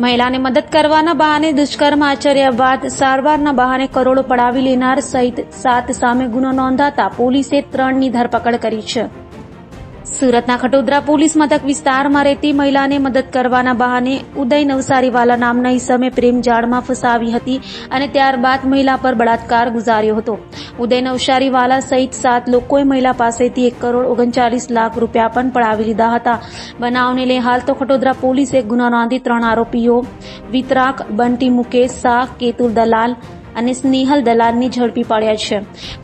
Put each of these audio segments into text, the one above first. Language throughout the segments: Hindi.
મહિલાને મદદ કરવાના બહાને દુષ્કર્મ આચર્યા બાદ સારવારના બહાને કરોડો પડાવી લેનાર સહિત 7 સામે ગુનો નોંધાતા પોલીસે 3ની ધરપકડ કરી છે। સુરતના ખટોદરા પોલીસ મથક વિસ્તારમાં રહેતી મહિલાને મદદ કરવાના બહાને ઉદય નવસારીવાલા નામના ઈસમે પ્રેમ જાળમાં ફસાવી હતી અને ત્યારબાદ મહિલા પર બળાત્કાર ગુજાર્યો હતો। ઉદય નવસારીવાલા સહિત 7 લોકોએ મહિલા પાસેથી 1 કરોડ 39 લાખ રૂપિયા પણ પડાવી લીધા હતા। બનાવને લઈ હાલ તો ખટોદરા પોલીસે ગુનો નોંધી 3 આરોપીઓ વિતરાક, બંટી મુકેશ શાહ, કેતુલ દલાલ અને સ્નેહલ દલાલને ઝડપી પાડ્યા છે,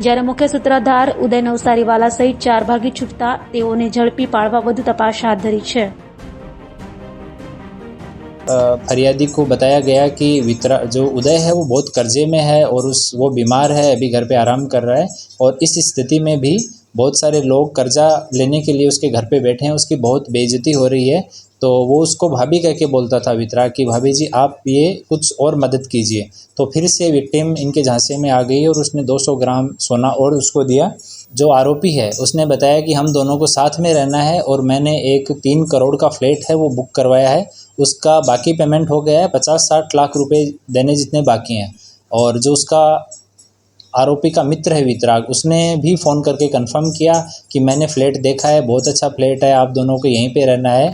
જ્યારે મુખ્ય સૂત્રધાર ઉદય નવસારીવાલા સહિત 4 ભાગી છૂટતા તેઓને ઝડપી પાડવા વધુ તપાસ હાથ ધરી છે। फरियादी को बताया गया कि जो उदय है वो बहुत कर्जे में है और वो बीमार है, अभी घर पे आराम कर रहा है और इस स्थिति में भी बहुत सारे लोग कर्जा लेने के लिए उसके घर पे बैठे हैं, उसकी बहुत बेइज्जती हो रही है। तो वो उसको भाभी कह के बोलता था वितरा कि भाभी जी आप ये कुछ और मदद कीजिए। तो फिर से विक्टिम इनके झांसे में आ गई और उसने 200 ग्राम सोना और उसको दिया। जो आरोपी है उसने बताया कि हम दोनों को साथ में रहना है और मैंने एक 3 करोड़ का फ्लैट है वो बुक करवाया है, उसका बाकी पेमेंट हो गया है, 50-60 लाख रुपए देने जितने बाकी हैं। और जो उसका आरोपी का मित्र है वितराग, उसने भी फ़ोन करके कंफर्म किया कि मैंने फ्लैट देखा है, बहुत अच्छा फ्लैट है, आप दोनों को यहीं पे रहना है।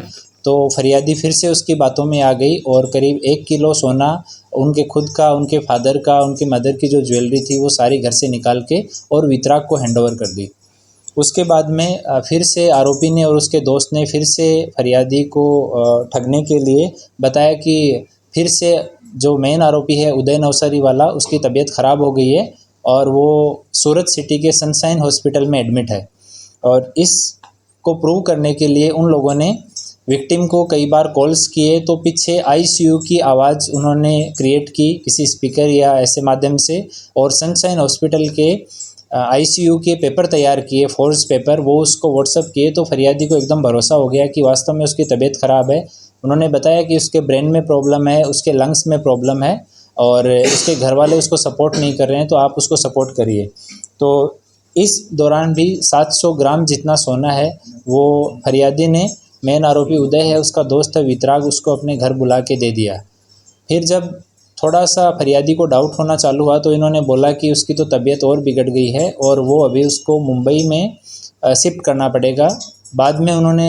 तो फरियादी फिर से उसकी बातों में आ गई और करीब 1 किलो सोना उनके खुद का, उनके फादर का, उनकी मदर की जो ज्वेलरी थी वो सारी घर से निकाल के और वितराग को हैंडओवर कर दी। उसके बाद में फिर से आरोपी ने और उसके दोस्त ने फिर से फरियादी को ठगने के लिए बताया कि फिर से जो मेन आरोपी है उदय नवसारी वाला, उसकी तबीयत ख़राब हो गई है और वो सूरत सिटी के सनशाइन हॉस्पिटल में एडमिट है। और इसको प्रूव करने के लिए उन लोगों ने विक्टिम को कई बार कॉल्स किए, तो पीछे आईसीयू की आवाज़ उन्होंने क्रिएट की किसी स्पीकर या ऐसे माध्यम से, और सनशाइन हॉस्पिटल के आईसीयू के पेपर तैयार किए, फोर्स पेपर, वो उसको व्हाट्सअप किए। तो फरियादी को एकदम भरोसा हो गया कि वास्तव में उसकी तबीयत ख़राब है। उन्होंने बताया कि उसके ब्रेन में प्रॉब्लम है, उसके लंग्स में प्रॉब्लम है और उसके घर वाले उसको सपोर्ट नहीं कर रहे हैं, तो आप उसको सपोर्ट करिए। तो इस दौरान भी 700 ग्राम जितना सोना है वो फरियादी ने, मेन आरोपी उदय है, उसका दोस्त है वितराग, उसको अपने घर बुला के दे दिया। फिर जब थोड़ा सा फरियादी को डाउट होना चालू हुआ तो इन्होंने बोला कि उसकी तो तबीयत और बिगड़ गई है और वो अभी उसको मुंबई में शिफ्ट करना पड़ेगा। बाद में उन्होंने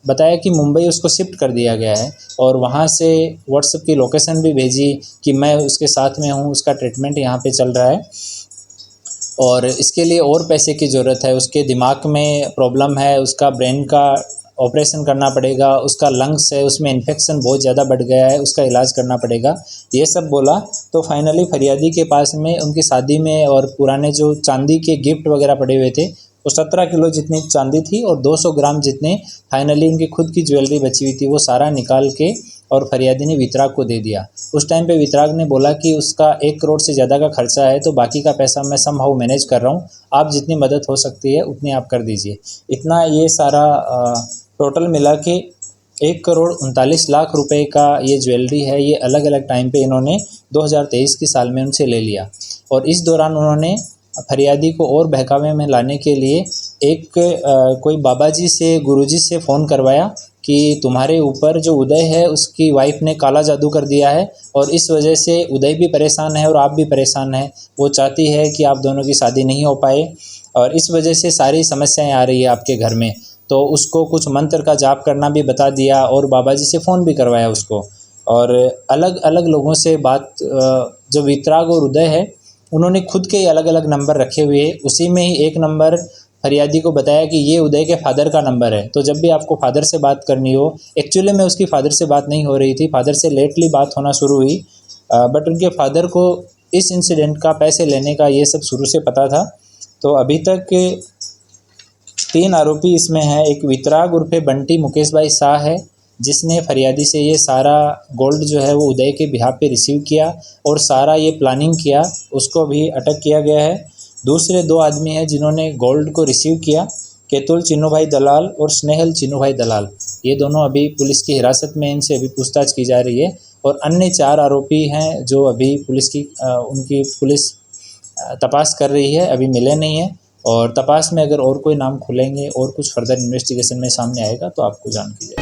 बताया कि मुंबई उसको शिफ्ट कर दिया गया है और वहाँ से व्हाट्सएप की लोकेशन भी भेजी कि मैं उसके साथ में हूँ, उसका ट्रीटमेंट यहाँ पे चल रहा है और इसके लिए और पैसे की ज़रूरत है, उसके दिमाग में प्रॉब्लम है, उसका ब्रेन का ऑपरेशन करना पड़ेगा, उसका लंग्स है उसमें इन्फेक्शन बहुत ज़्यादा बढ़ गया है, उसका इलाज करना पड़ेगा, ये सब बोला। तो फाइनली फरियादी के पास में उनकी शादी में और पुराने जो चांदी के गिफ्ट वगैरह पड़े हुए थे, वो 17 किलो जितनी चांदी थी और 200 ग्राम जितने फाइनली उनकी खुद की ज्वेलरी बची हुई थी, वो सारा निकाल के और फरियादी ने वितराग को दे दिया। उस टाइम पे वितराग ने बोला कि उसका 1 करोड़ से ज़्यादा का खर्चा है, तो बाकी का पैसा मैं समहाउ मैनेज कर रहा हूँ, आप जितनी मदद हो सकती है उतनी आप कर दीजिए। इतना ये सारा टोटल मिला के 1 करोड़ 39 लाख रुपए का ये ज्वेलरी है, ये अलग अलग टाइम पे इन्होंने 2023 की साल में उनसे ले लिया। और इस दौरान उन्होंने फरियादी को और बहकावे में लाने के लिए एक कोई बाबा जी से, गुरुजी से फ़ोन करवाया कि तुम्हारे ऊपर जो उदय है उसकी वाइफ ने काला जादू कर दिया है और इस वजह से उदय भी परेशान है और आप भी परेशान हैं। वो चाहती है कि आप दोनों की शादी नहीं हो पाए और इस वजह से सारी समस्याएं आ रही है आपके घर में। तो उसको कुछ मंत्र का जाप करना भी बता दिया और बाबा जी से फ़ोन भी करवाया उसको। और अलग अलग लोगों से बात, जो वितराग और उदय है उन्होंने खुद के अलग अलग नंबर रखे हुए, उसी में ही एक नंबर फरियादी को बताया कि ये उदय के फादर का नंबर है। तो जब भी आपको फादर से बात करनी हो, एक्चुअली में उसकी फादर से बात नहीं हो रही थी, फादर से लेटली बात होना शुरू हुई, बट उनके फादर को इस इंसिडेंट का, पैसे लेने का, ये सब शुरू से पता था। तो अभी तक 3 आरोपी इसमें हैं। एक वितराग उर्फे बंटी मुकेश भाई शाह है, जिसने फरियादी से ये सारा गोल्ड जो है वो उदय के बिहाफ पे रिसीव किया और सारा ये प्लानिंग किया, उसको भी अटक किया गया है। दूसरे 2 आदमी हैं जिन्होंने गोल्ड को रिसीव किया, केतुल चिन्नू भाई दलाल और स्नेहल चिन्नू भाई दलाल। ये दोनों अभी पुलिस की हिरासत में, इनसे अभी पूछताछ की जा रही है। और अन्य 4 आरोपी हैं जो अभी उनकी पुलिस तपास कर रही है, अभी मिले नहीं है। और तपास में अगर और कोई नाम खुलेंगे और कुछ फर्दर इन्वेस्टिगेशन में सामने आएगा तो आपको जान की जाएगी।